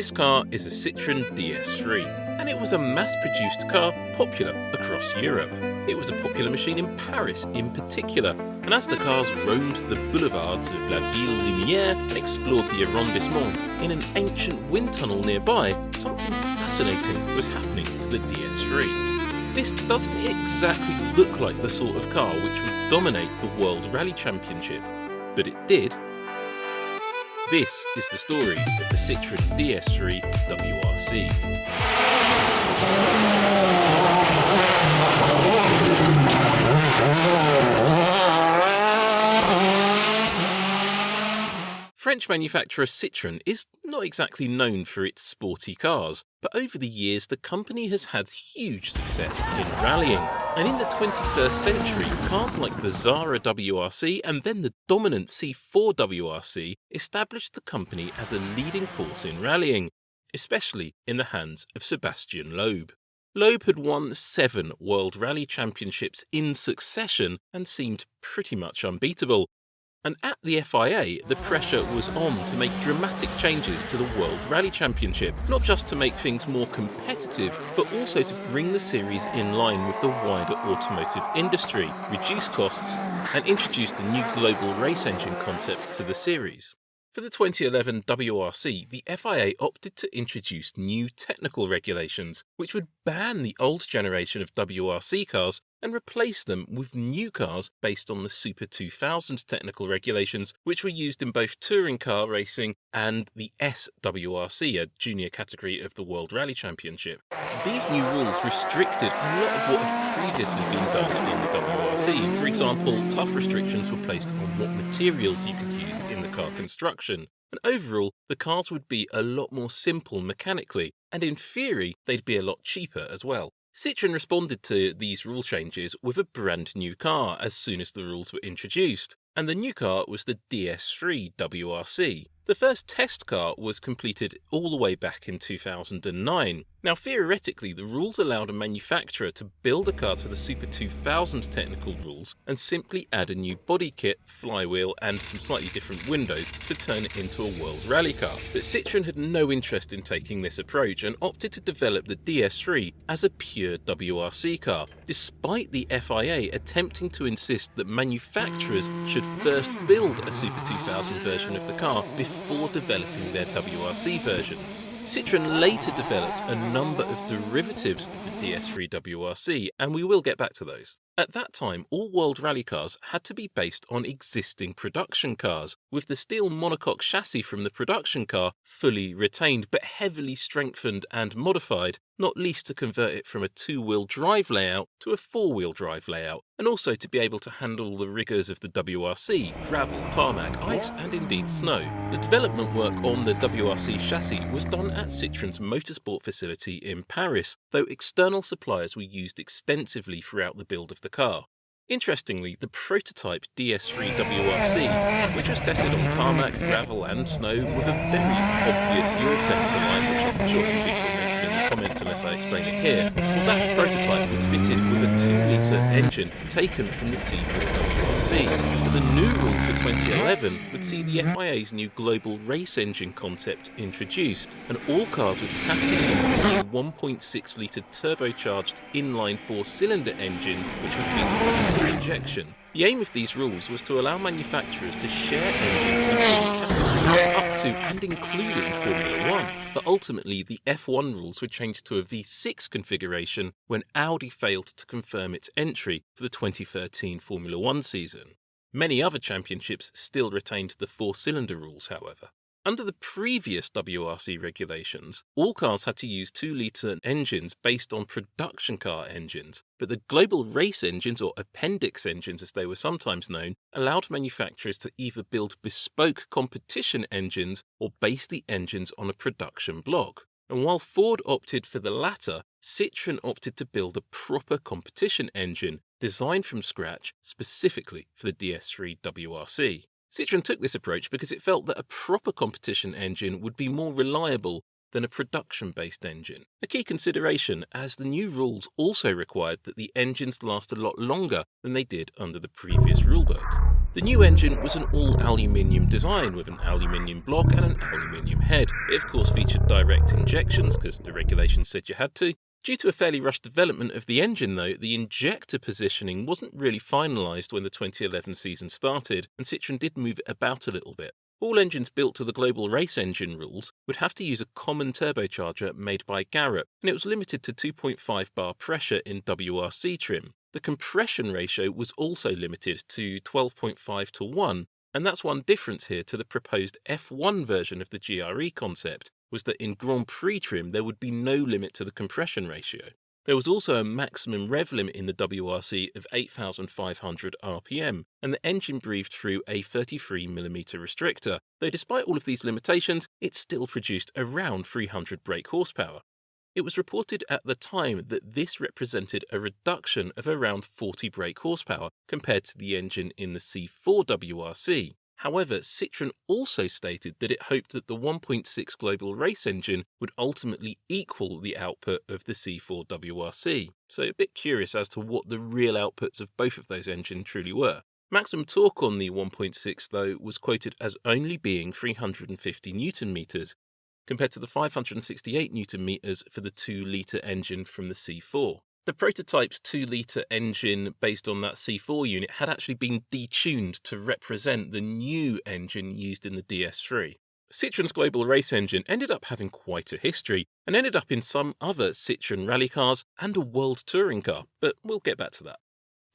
This car is a Citroen DS3, and it was a mass-produced car popular across Europe. It was a popular machine in Paris in particular, and as the cars roamed the boulevards of La Ville Lumière and explored the arrondissement, in an ancient wind tunnel nearby, something fascinating was happening to the DS3. This doesn't exactly look like the sort of car which would dominate the World Rally Championship, but it did. This is the story of the Citroen DS3 WRC. French manufacturer Citroen is not exactly known for its sporty cars, but over the years the company has had huge success in rallying. And in the 21st century, cars like the Zara WRC and then the dominant C4 WRC established the company as a leading force in rallying, especially in the hands of Sébastien Loeb. Loeb had won 7 World Rally Championships in succession and seemed pretty much unbeatable. And at the FIA, the pressure was on to make dramatic changes to the World Rally Championship, not just to make things more competitive, but also to bring the series in line with the wider automotive industry, reduce costs, and introduce the new global race engine concept to the series. For the 2011 WRC, the FIA opted to introduce new technical regulations, which would ban the old generation of WRC cars and replace them with new cars based on the Super 2000 technical regulations, which were used in both touring car racing and the SWRC, a junior category of the World Rally Championship. These new rules restricted a lot of what had previously been done in the WRC. For example, tough restrictions were placed on what materials you could use in the car construction. And overall, the cars would be a lot more simple mechanically, and in theory, they'd be a lot cheaper as well. Citroen responded to these rule changes with a brand new car as soon as the rules were introduced, and the new car was the DS3 WRC. The first test car was completed all the way back in 2009. Now theoretically, the rules allowed a manufacturer to build a car to the Super 2000 technical rules and simply add a new body kit, flywheel and some slightly different windows to turn it into a World Rally car. But Citroen had no interest in taking this approach and opted to develop the DS3 as a pure WRC car, despite the FIA attempting to insist that manufacturers should first build a Super 2000 version of the car before developing their WRC versions. Citroen later developed a number of derivatives of the DS3 WRC, and we will get back to those. At that time, all World Rally cars had to be based on existing production cars, with the steel monocoque chassis from the production car fully retained but heavily strengthened and modified, not least to convert it from a 2-wheel drive layout to a 4-wheel drive layout, and also to be able to handle the rigours of the WRC, gravel, tarmac, ice and indeed snow. The development work on the WRC chassis was done at Citroen's Motorsport facility in Paris, though external suppliers were used extensively throughout the build of the car. Interestingly, the prototype DS3 WRC, which was tested on tarmac, gravel and snow with a very obvious yaw sensor line, which I'm sure some people will mention in the comments unless I explain it here, well, that prototype was fitted with a 2-litre engine taken from the C4 WRC. But the new rules for 2011 would see the FIA's new global race engine concept introduced, and all cars would have to use the new 1.6-litre turbocharged inline 4-cylinder engines, which would feature direct injection. The aim of these rules was to allow manufacturers to share engines between categories up to and including Formula 1. But ultimately, the F1 rules were changed to a V6 configuration when Audi failed to confirm its entry for the 2013 Formula 1 season. Many other championships still retained the 4-cylinder rules, however. Under the previous WRC regulations, all cars had to use 2-litre engines based on production car engines, but the global race engines, or appendix engines as they were sometimes known, allowed manufacturers to either build bespoke competition engines or base the engines on a production block. And while Ford opted for the latter, Citroen opted to build a proper competition engine designed from scratch specifically for the DS3 WRC. Citroen took this approach because it felt that a proper competition engine would be more reliable than a production-based engine. A key consideration, as the new rules also required that the engines last a lot longer than they did under the previous rulebook. The new engine was an all-aluminium design with an aluminium block and an aluminium head. It of course featured direct injections because the regulations said you had to. Due to a fairly rushed development of the engine though, the injector positioning wasn't really finalised when the 2011 season started, and Citroen did move it about a little bit. All engines built to the global race engine rules would have to use a common turbocharger made by Garrett, and it was limited to 2.5 bar pressure in WRC trim. The compression ratio was also limited to 12.5 to 1, and that's one difference here to the proposed F1 version of the GRE concept, was that in Grand Prix trim there would be no limit to the compression ratio. There was also a maximum rev limit in the WRC of 8,500 RPM, and the engine breathed through a 33mm restrictor, though despite all of these limitations, it still produced around 300 brake horsepower. It was reported at the time that this represented a reduction of around 40 brake horsepower compared to the engine in the C4 WRC. However, Citroen also stated that it hoped that the 1.6 global race engine would ultimately equal the output of the C4 WRC, so a bit curious as to what the real outputs of both of those engines truly were. Maximum torque on the 1.6 though was quoted as only being 350 Nm, compared to the 568 Nm for the 2-litre engine from the C4. The prototype's 2-litre engine based on that C4 unit had actually been detuned to represent the new engine used in the DS3. Citroen's global race engine ended up having quite a history, and ended up in some other Citroen rally cars and a world touring car, but we'll get back to that.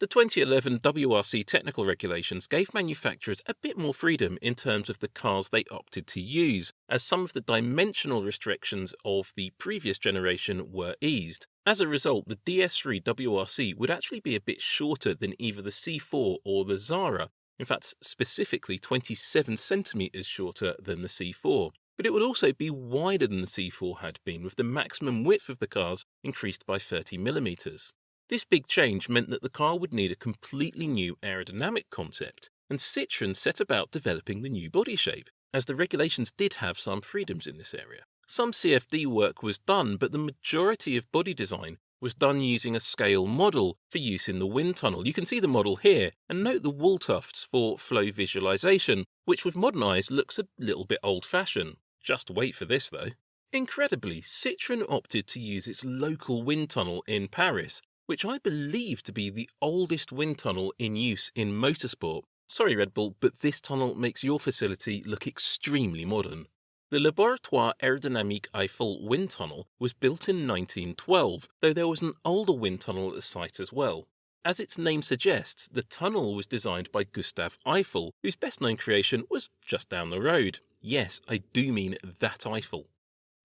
The 2011 WRC technical regulations gave manufacturers a bit more freedom in terms of the cars they opted to use, as some of the dimensional restrictions of the previous generation were eased. As a result, the DS3 WRC would actually be a bit shorter than either the C4 or the Zara, in fact specifically 27 centimeters shorter than the C4. But it would also be wider than the C4 had been, with the maximum width of the cars increased by 30mm. This big change meant that the car would need a completely new aerodynamic concept, and Citroen set about developing the new body shape, as the regulations did have some freedoms in this area. Some CFD work was done, but the majority of body design was done using a scale model for use in the wind tunnel. You can see the model here, and note the wall tufts for flow visualization, which with modern eyes looks a little bit old-fashioned. Just wait for this though. Incredibly, Citroen opted to use its local wind tunnel in Paris, which I believe to be the oldest wind tunnel in use in motorsport. Sorry Red Bull, but this tunnel makes your facility look extremely modern. The Laboratoire Aerodynamique Eiffel wind tunnel was built in 1912, though there was an older wind tunnel at the site as well. As its name suggests, the tunnel was designed by Gustave Eiffel, whose best-known creation was just down the road. Yes, I do mean that Eiffel.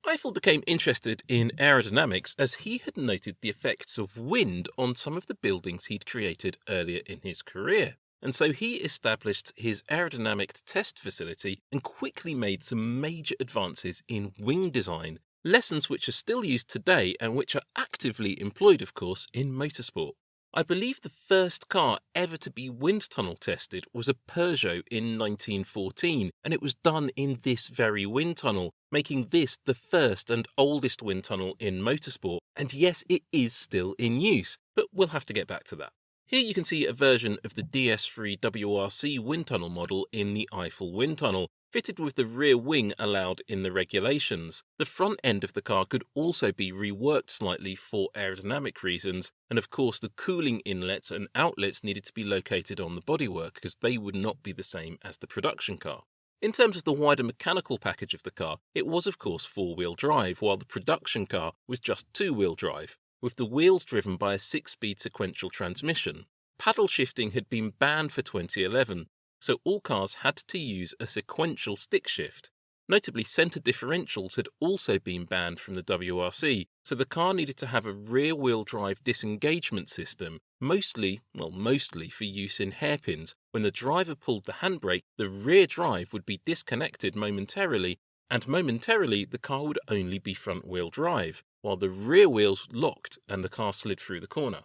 Eiffel became interested in aerodynamics as he had noted the effects of wind on some of the buildings he'd created earlier in his career, and so he established his aerodynamic test facility and quickly made some major advances in wing design, lessons which are still used today and which are actively employed, of course, in motorsport. I believe the first car ever to be wind tunnel tested was a Peugeot in 1914, and it was done in this very wind tunnel, making this the first and oldest wind tunnel in motorsport. And yes, it is still in use, but we'll have to get back to that. Here you can see a version of the DS3 WRC wind tunnel model in the Eiffel wind tunnel, fitted with the rear wing allowed in the regulations. The front end of the car could also be reworked slightly for aerodynamic reasons, and of course the cooling inlets and outlets needed to be located on the bodywork because they would not be the same as the production car. In terms of the wider mechanical package of the car, it was of course four-wheel drive, while the production car was just two-wheel drive, with the wheels driven by a 6-speed sequential transmission. Paddle shifting had been banned for 2011, so all cars had to use a sequential stick shift. Notably, centre differentials had also been banned from the WRC, so the car needed to have a rear-wheel drive disengagement system, mostly for use in hairpins. When the driver pulled the handbrake, the rear drive would be disconnected momentarily, and momentarily the car would only be front-wheel drive, while the rear wheels locked and the car slid through the corner.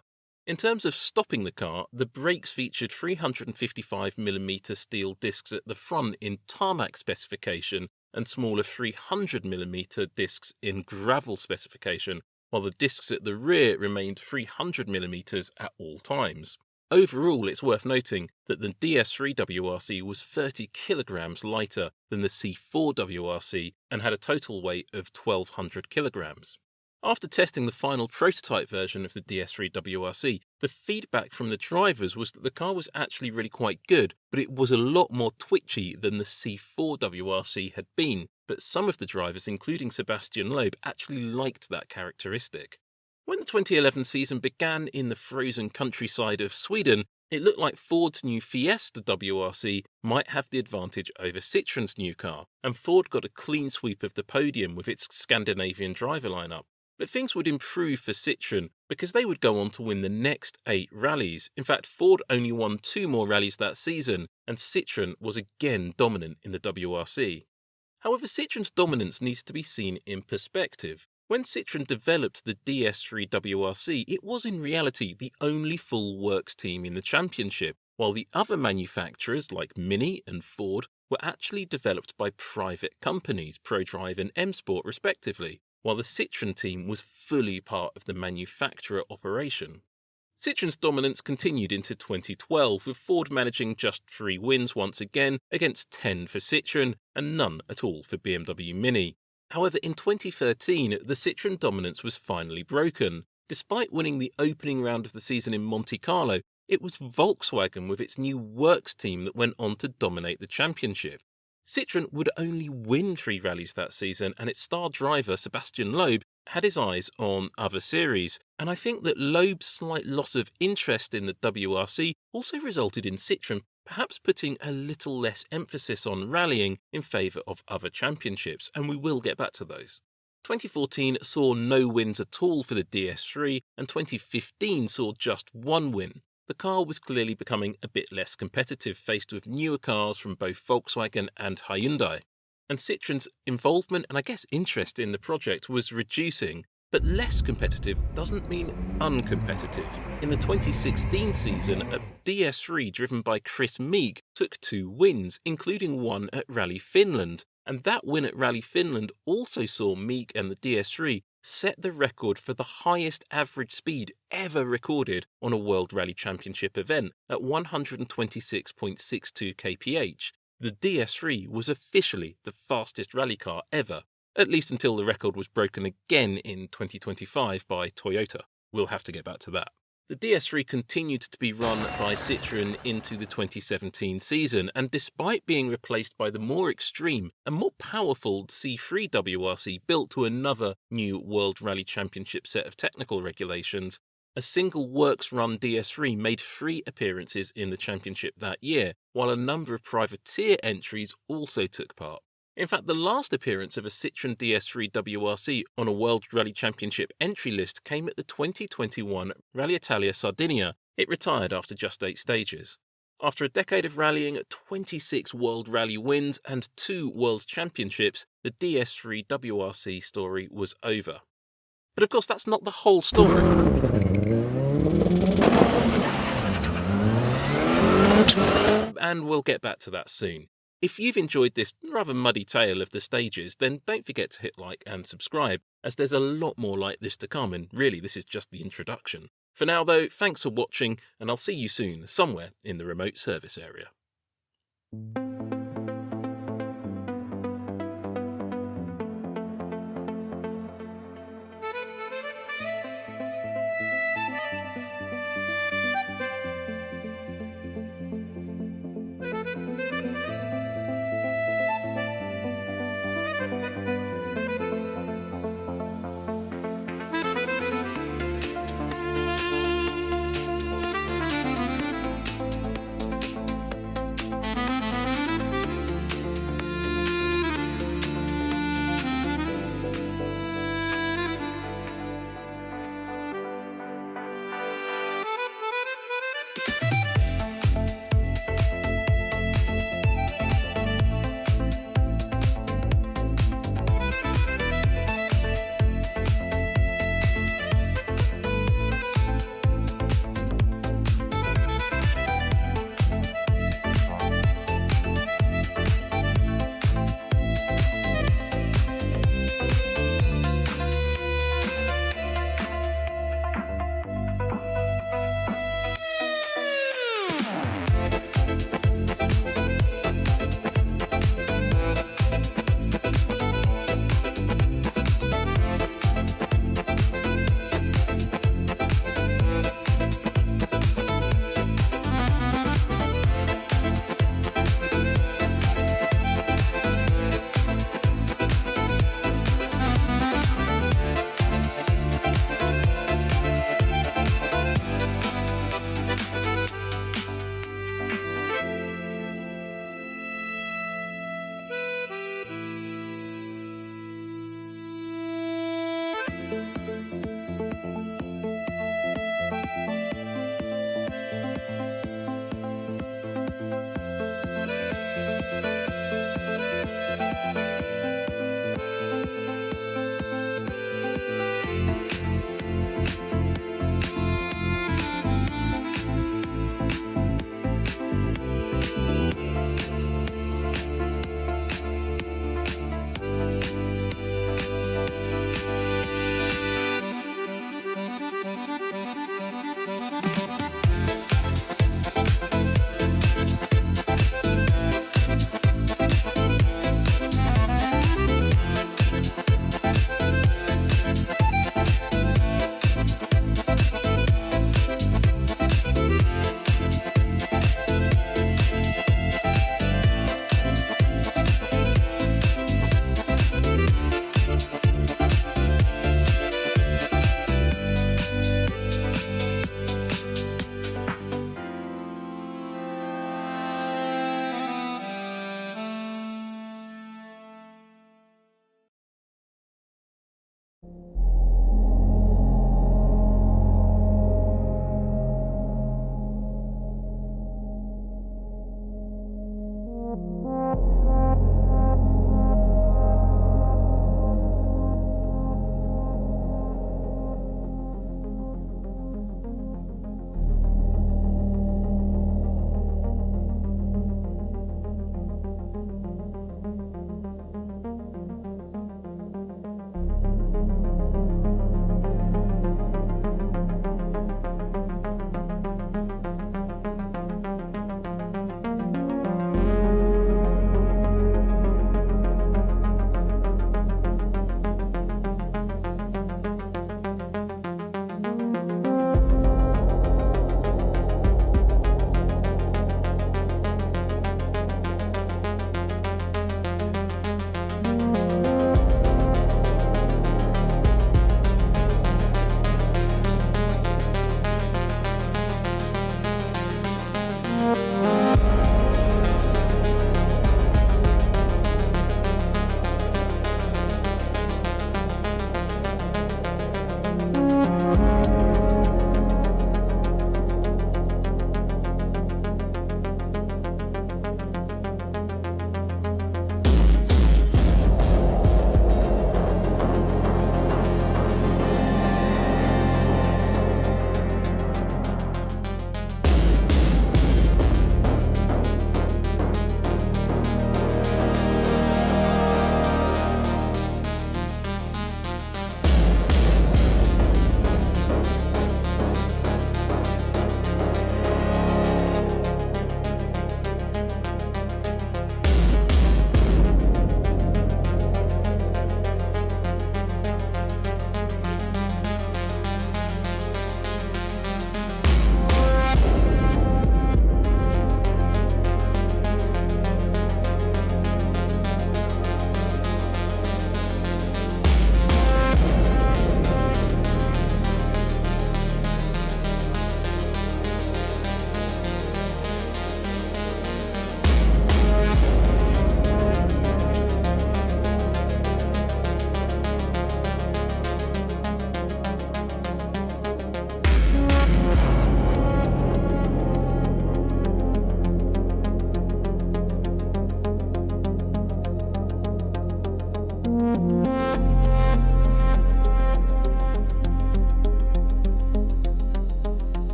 In terms of stopping the car, the brakes featured 355mm steel discs at the front in tarmac specification, and smaller 300mm discs in gravel specification, while the discs at the rear remained 300mm at all times. Overall, it's worth noting that the DS3 WRC was 30 kilograms lighter than the C4 WRC and had a total weight of 1,200 kilograms. After testing the final prototype version of the DS3 WRC, the feedback from the drivers was that the car was actually really quite good, but it was a lot more twitchy than the C4 WRC had been. But some of the drivers, including Sebastian Loeb, actually liked that characteristic. When the 2011 season began in the frozen countryside of Sweden, it looked like Ford's new Fiesta WRC might have the advantage over Citroen's new car, and Ford got a clean sweep of the podium with its Scandinavian driver lineup. But things would improve for Citroen because they would go on to win the next 8 rallies. In fact, Ford only won 2 more rallies that season, and Citroen was again dominant in the WRC. However, Citroen's dominance needs to be seen in perspective. When Citroen developed the DS3 WRC, it was in reality the only full works team in the championship, while the other manufacturers like Mini and Ford were actually developed by private companies, ProDrive and M Sport respectively, while the Citroen team was fully part of the manufacturer operation. Citroen's dominance continued into 2012, with Ford managing just 3 wins once again against 10 for Citroen and none at all for BMW Mini. However, in 2013, the Citroen dominance was finally broken. Despite winning the opening round of the season in Monte Carlo, it was Volkswagen with its new works team that went on to dominate the championship. Citroen would only win 3 rallies that season, and its star driver Sebastian Loeb had his eyes on other series, and I think that Loeb's slight loss of interest in the WRC also resulted in Citroen perhaps putting a little less emphasis on rallying in favour of other championships, and we will get back to those. 2014 saw no wins at all for the DS3, and 2015 saw just 1 win. The car was clearly becoming a bit less competitive, faced with newer cars from both Volkswagen and Hyundai. And Citroen's involvement and I guess interest in the project was reducing, but less competitive doesn't mean uncompetitive. In the 2016 season, a DS3 driven by Chris Meek took 2 wins, including one at Rally Finland, and that win at Rally Finland also saw Meek and the DS3 set the record for the highest average speed ever recorded on a World Rally Championship event at 126.62 kph. The DS3 was officially the fastest rally car ever, at least until the record was broken again in 2025 by Toyota. We'll have to get back to that. The DS3 continued to be run by Citroen into the 2017 season, and despite being replaced by the more extreme and more powerful C3 WRC built to another new World Rally Championship set of technical regulations, a single works-run DS3 made 3 appearances in the championship that year, while a number of privateer entries also took part. In fact, the last appearance of a Citroen DS3 WRC on a World Rally Championship entry list came at the 2021 Rally Italia Sardinia. It retired after just 8 stages. After a decade of rallying, 26 World Rally wins and 2 World Championships, the DS3 WRC story was over. But of course, that's not the whole story. And we'll get back to that soon. If you've enjoyed this rather muddy tale of the stages, then don't forget to hit like and subscribe, as there's a lot more like this to come, and really this is just the introduction. For now though, thanks for watching, and I'll see you soon, somewhere in the remote service area.